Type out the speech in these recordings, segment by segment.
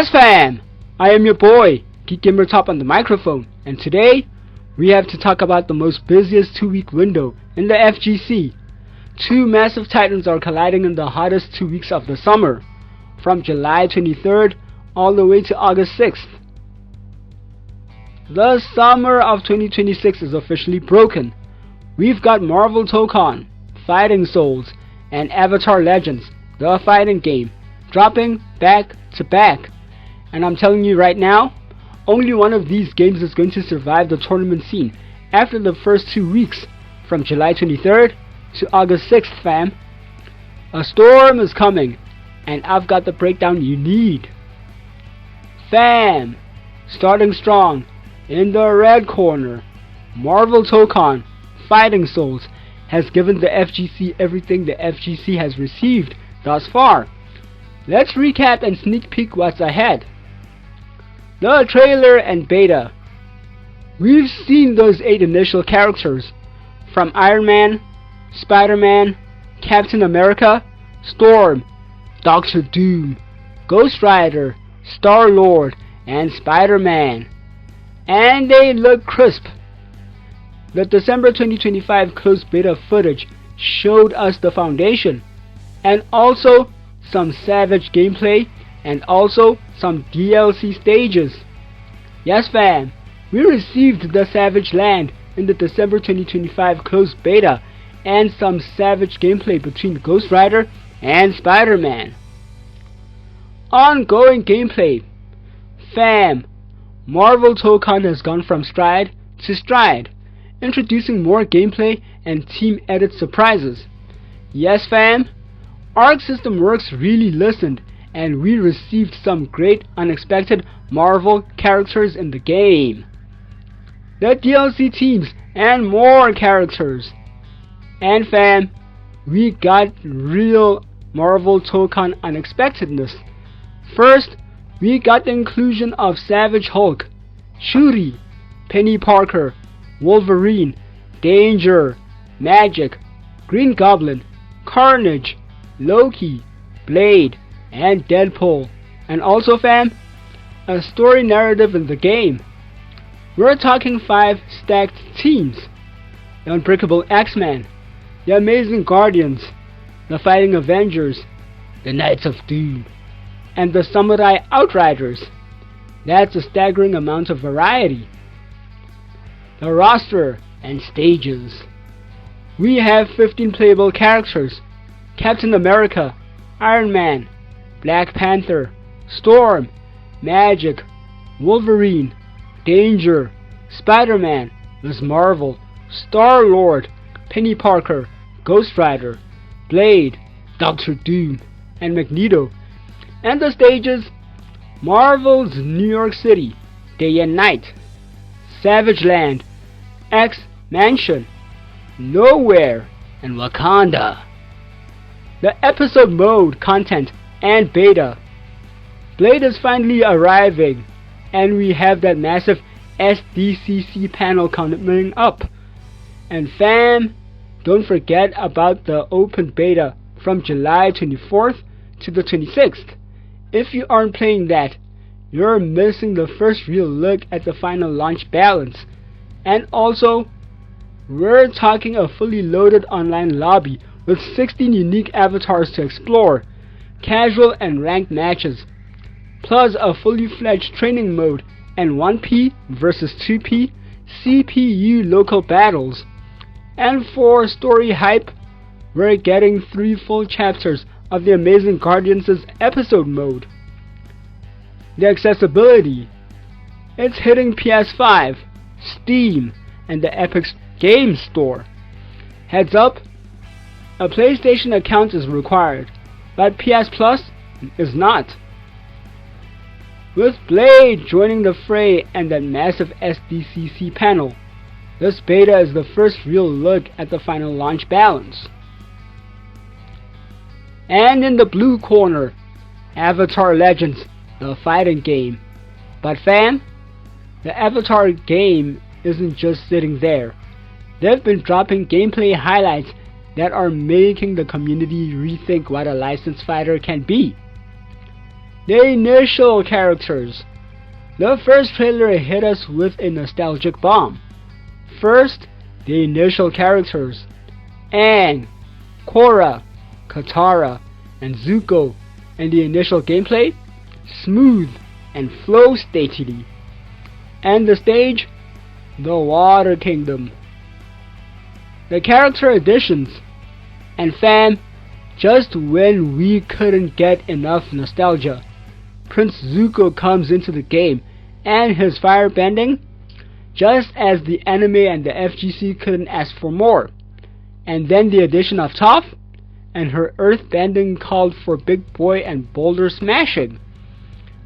Yes fam, I am your boy, Geek Gamer Top on the microphone, and today we have to talk about the most busiest 2-week window in the FGC. Two massive titans are colliding in the hottest 2 weeks of the summer, from July 23rd all the way to August 6th. The summer of 2026 is officially broken. We've got Marvel Tokon, Fighting Souls, and Avatar Legends, the fighting game, dropping back to back. And I'm telling you right now, only one of these games is going to survive the tournament scene after the first 2 weeks, from July 23rd to August 6th fam. A storm is coming, and I've got the breakdown you need. Fam, starting strong, in the red corner, Marvel Tokon, Fighting Souls, has given the FGC everything the FGC has received thus far. Let's recap and sneak peek what's ahead. The trailer and beta. We've seen those 8 initial characters, from Iron Man, Spider-Man, Captain America, Storm, Doctor Doom, Ghost Rider, Star-Lord, and Spider-Man. And they look crisp. The December 2025 closed beta footage showed us the foundation, and also some savage gameplay, and also some DLC stages. Yes fam, we received the Savage Land in the December 2025 closed beta, and some savage gameplay between Ghost Rider and Spider-Man. Ongoing gameplay. Fam, Marvel Tokon has gone from stride to stride, introducing more gameplay and team edit surprises. Yes fam, Arc System Works really listened, and we received some great unexpected Marvel characters in the game. The DLC teams and more characters. And fam, we got real Marvel Tokon unexpectedness. First, we got the inclusion of Savage Hulk, Shuri, Penny Parker, Wolverine, Danger, Magic, Green Goblin, Carnage, Loki, Blade, and Deadpool. And also fam, a story narrative in the game. We're talking 5 stacked teams: the Unbreakable X-Men, the Amazing Guardians, the Fighting Avengers, the Knights of Doom, and the Samurai Outriders. That's a staggering amount of variety. The roster and stages. We have 15 playable characters: Captain America, Iron Man, Black Panther, Storm, Magic, Wolverine, Danger, Spider-Man, Ms. Marvel, Star-Lord, Penny Parker, Ghost Rider, Blade, Doctor Doom, and Magneto. And the stages: Marvel's New York City, Day and Night, Savage Land, X Mansion, Nowhere, and Wakanda. The episode mode content and beta. Blade is finally arriving, and we have that massive SDCC panel coming up. And fam, don't forget about the open beta from July 24th to the 26th. If you aren't playing that, you're missing the first real look at the final launch balance. And also, we're talking a fully loaded online lobby with 16 unique avatars to explore, casual and ranked matches, plus a fully fledged training mode and 1P versus 2P CPU local battles. And for story hype, we're getting 3 full chapters of the Amazing Guardians' episode mode. The accessibility. It's hitting PS5, Steam, and the Epic Games Store. Heads up, a PlayStation account is required, but PS Plus is not. With Blade joining the fray and that massive SDCC panel, this beta is the first real look at the final launch balance. And in the blue corner, Avatar Legends, the fighting game. But fam, the Avatar game isn't just sitting there. They've been dropping gameplay highlights that are making the community rethink what a licensed fighter can be. The initial characters. The first trailer hit us with a nostalgic bomb. First, the initial characters. Aang, Korra, Katara, and Zuko, and the initial gameplay, smooth and flow stately. And the stage, the Water Kingdom. The character additions. And fam, just when we couldn't get enough nostalgia, Prince Zuko comes into the game, and his firebending, just as the anime and the FGC couldn't ask for more. And then the addition of Toph, and her earthbending called for big boy and boulder smashing.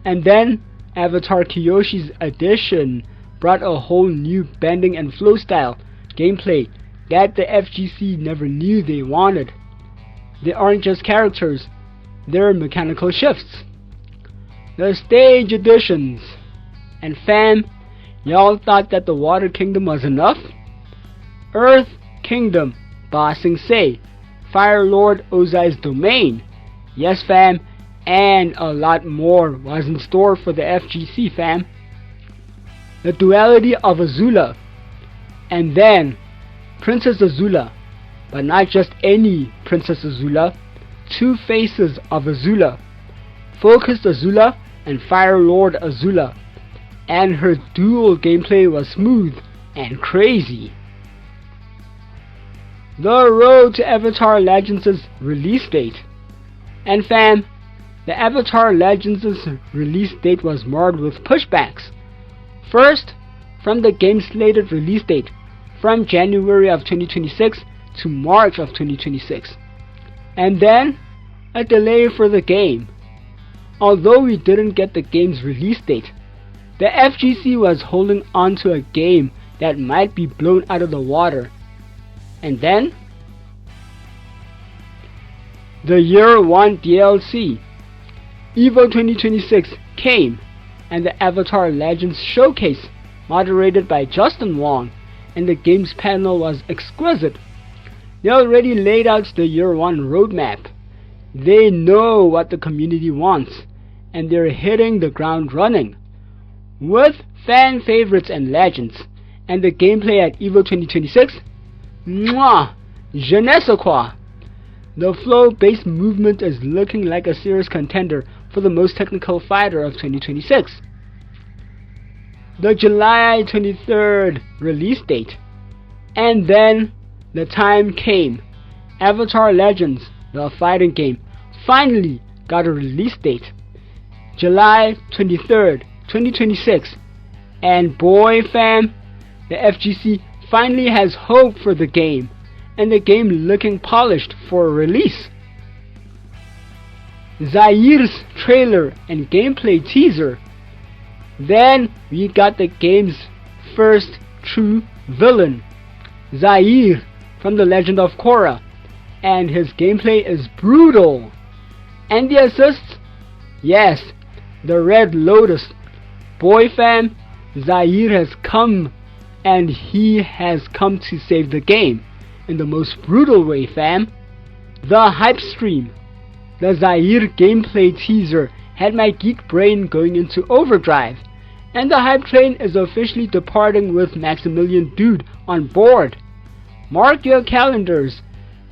And then Avatar Kiyoshi's addition brought a whole new bending and flow style gameplay that the FGC never knew they wanted. They aren't just characters, they're mechanical shifts. The stage additions. And fam, y'all thought that the Water Kingdom was enough? Earth Kingdom, Ba Sing Se, Fire Lord Ozai's domain. Yes fam, and a lot more was in store for the FGC fam. The duality of Azula. And then Princess Azula, but not just any Princess Azula, two faces of Azula, Focused Azula and Fire Lord Azula, and her dual gameplay was smooth and crazy. The road to Avatar Legends' release date. And fam, the Avatar Legends' release date was marred with pushbacks. First, from the game's slated release date, from January of 2026 to March of 2026. And then, a delay for the game. Although we didn't get the game's release date, the FGC was holding on to a game that might be blown out of the water. And then, the Year 1 DLC, EVO 2026 came, and the Avatar Legends Showcase, moderated by Justin Wong, and the game's panel was exquisite. They already laid out the Year 1 roadmap. They know what the community wants, and they're hitting the ground running. With fan favorites and legends, and the gameplay at EVO 2026, mwah, je ne sais quoi. The flow-based movement is looking like a serious contender for the most technical fighter of 2026. The July 23rd release date. And then the time came. Avatar Legends, the fighting game, finally got a release date. July 23rd, 2026. And boy fam, the FGC finally has hope for the game, and the game looking polished for release. Zaheer's trailer and gameplay teaser. Then we got the game's first true villain, Zaheer from The Legend of Korra, and his gameplay is brutal. And the assists? Yes, the Red Lotus. Boy fam, Zaheer has come, and he has come to save the game in the most brutal way fam. The hype stream. The Zaheer gameplay teaser had my geek brain going into overdrive, and the hype train is officially departing with Maximilian Dood on board. Mark your calendars.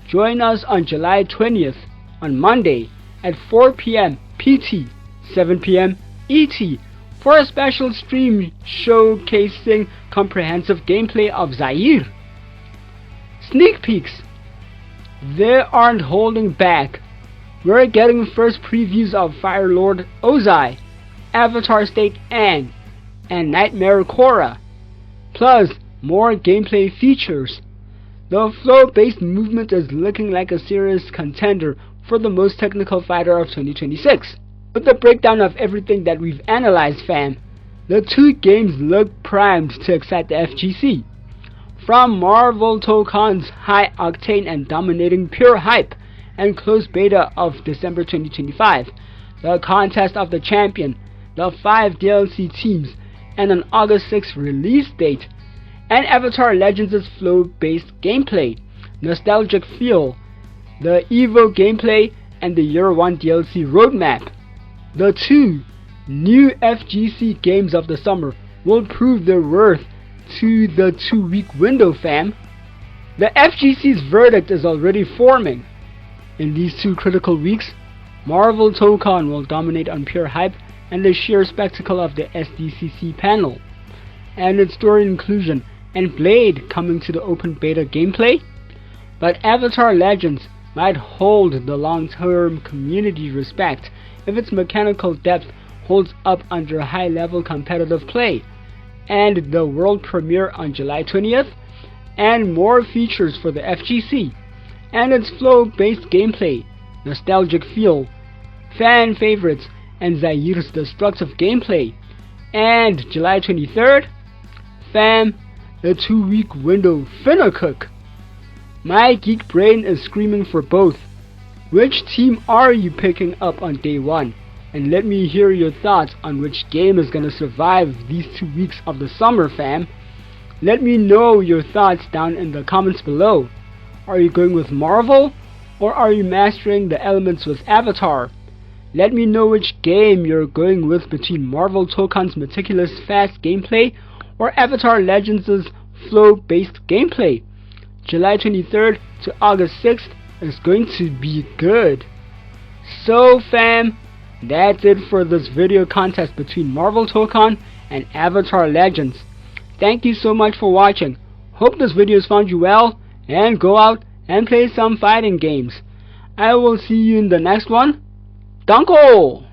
Join us on July 20th, on Monday, at 4 p.m. PT, 7 p.m. ET, for a special stream showcasing comprehensive gameplay of Zaheer. Sneak peeks. They aren't holding back. We're getting first previews of Fire Lord Ozai, Avatar State Aang, and Nightmare Korra, plus more gameplay features. The flow-based movement is looking like a serious contender for the most technical fighter of 2026. With the breakdown of everything that we've analyzed fam, the two games look primed to excite the FGC. From Marvel Tokon's high-octane and dominating pure hype and closed beta of December 2025, the Contest of the Champion, the 5 DLC teams, and an August 6th release date, and Avatar Legends' flow-based gameplay, nostalgic feel, the EVO gameplay, and the Year 1 DLC roadmap. The 2 new FGC games of the summer will prove their worth to the 2-week window, fam. The FGC's verdict is already forming. In these 2 critical weeks, Marvel Tokon will dominate on pure hype and the sheer spectacle of the SDCC panel, and its story inclusion, and Blade coming to the open beta gameplay. But Avatar Legends might hold the long-term community respect if its mechanical depth holds up under high-level competitive play, and the world premiere on July 20th, and more features for the FGC, and its flow-based gameplay, nostalgic feel, fan favorites, and Zaheer's destructive gameplay. And July 23rd, fam, the 2-week window finna cook. My geek brain is screaming for both. Which team are you picking up on day 1? And let me hear your thoughts on which game is gonna survive these 2 weeks of the summer, fam. Let me know your thoughts down in the comments below. Are you going with Marvel, or are you mastering the elements with Avatar? Let me know which game you're going with between Marvel Tokon's meticulous fast gameplay or Avatar Legends' flow-based gameplay. July 23rd to August 6th is going to be good. So fam, that's it for this video contest between Marvel Tokon and Avatar Legends. Thank you so much for watching. Hope this video has found you well, and go out and play some fighting games. I will see you in the next one. Danko!